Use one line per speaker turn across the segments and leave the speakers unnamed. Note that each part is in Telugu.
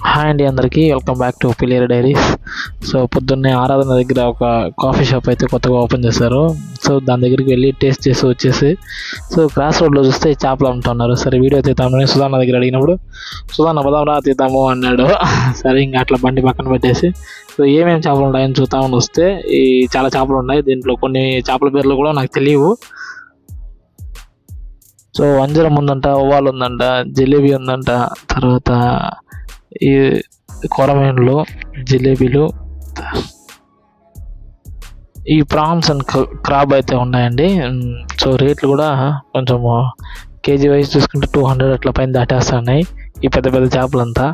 హాయ్ అండి అందరికీ, welcome back to Piliyar diaries. So పొద్దున్నే ఆరాధన దగ్గర ఒక కాఫీ షాప్ అయితే కొత్తగా ఓపెన్ చేశారు. సో దాని దగ్గరికి వెళ్ళి టేస్ట్ చేసి వచ్చేసి సో క్రాస్ రోడ్లో చూస్తే చేపలు అమ్ముతున్నారు. సరే వీడియో తీద్దామని సుధాన్న దగ్గర అడిగినప్పుడు సుధాన్న బదాం రా తీద్దాము అన్నాడు. సరే ఇంకా అట్లా బండి పక్కన పెట్టేసి సో ఏమేమి చేపలు ఉన్నాయని చూద్దామని వస్తే ఈ చాలా చేపలు ఉన్నాయి. దీంట్లో కొన్ని చేపల పేర్లు కూడా నాకు తెలియవు. సో వంజరం ఉందంట, ఓవాలు ఉందంట, జిలేబీ ఉందంట, తర్వాత ఈ కొరమేన్లు, జిలేబీలు, ఈ ప్రాన్స్ అండ్ క్రాబ్ అయితే ఉన్నాయండి. సో రేట్లు కూడా కొంచెం కేజీ వైజ్ చూసుకుంటే 200 అట్లా పైన దాటేస్తున్నాయి ఈ పెద్ద పెద్ద చేపలంతా.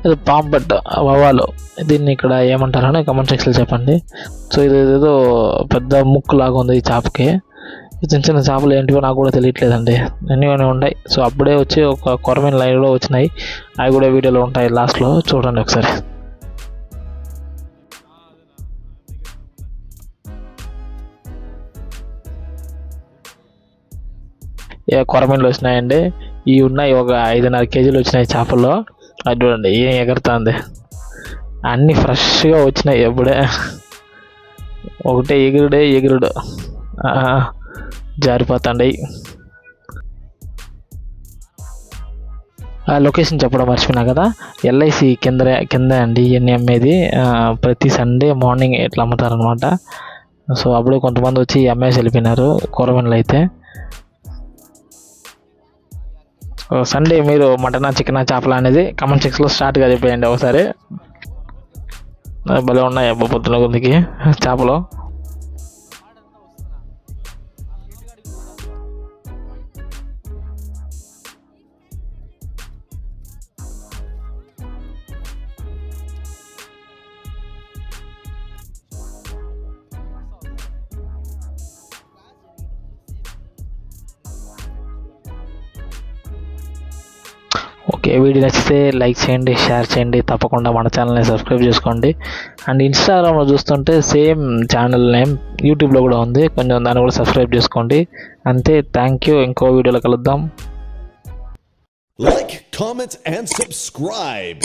ఇది పాంపట్ వవాలు, దీన్ని ఇక్కడ ఏమంటారని కమెంట్ సెక్షన్లో చెప్పండి. సో ఇది ఏదో పెద్ద ముక్కు లాగా ఉంది ఈ చేపకి. చిన్న చిన్న చేపలు ఏంటివో నాకు కూడా తెలియట్లేదండి, అన్నీ ఉంటాయి. సో అప్పుడే వచ్చి ఒక కొరమైన లైన్లో వచ్చినాయి, అవి కూడా వీడియోలో ఉంటాయి లాస్ట్లో చూడండి ఒకసారి. కొరమీన్లు వచ్చినాయండి, ఇవి ఉన్నాయి ఒక 5.5 కేజీలు వచ్చినాయి చేపల్లో. అది చూడండి ఏం ఎగురుతుంది, అన్నీ ఫ్రెష్గా వచ్చినాయి ఎప్పుడే. ఒకటే ఎగురుడు జారిపోతాండి. లొకేషన్ చెప్పడం మర్చిపోయినా కదా, ఎల్ఐసి కింద అండి ఇవన్నీ అమ్మేది. ప్రతి సండే మార్నింగ్ ఇట్లా అమ్ముతారనమాట. సో అప్పుడే కొంతమంది వచ్చి అమ్మేసి వెళ్ళిపోయినారు కూరమీనలు అయితే. సండే మీరు మటనా, చికెనా, చేపల అనేది కమెంట్ సెక్షన్లో స్టార్ట్గా చెప్పేయండి ఒకసారి. భలే ఉన్నాయి అబ్బా పొద్దున కొందికి చేపలు. ఓకే, వీడియో నచ్చితే లైక్ చేయండి, షేర్ చేయండి, తప్పకుండా మన ఛానల్ని సబ్స్క్రైబ్ చేసుకోండి. అండ్ ఇన్స్టాగ్రామ్లో చూస్తుంటే సేమ్ ఛానల్ నేమ్ యూట్యూబ్లో కూడా ఉంది, కొంచెం దాన్ని కూడా సబ్స్క్రైబ్ చేసుకోండి. అంతే, థ్యాంక్ యూ. ఇంకో వీడియోలో కలుద్దాం.
Like, comment, and subscribe.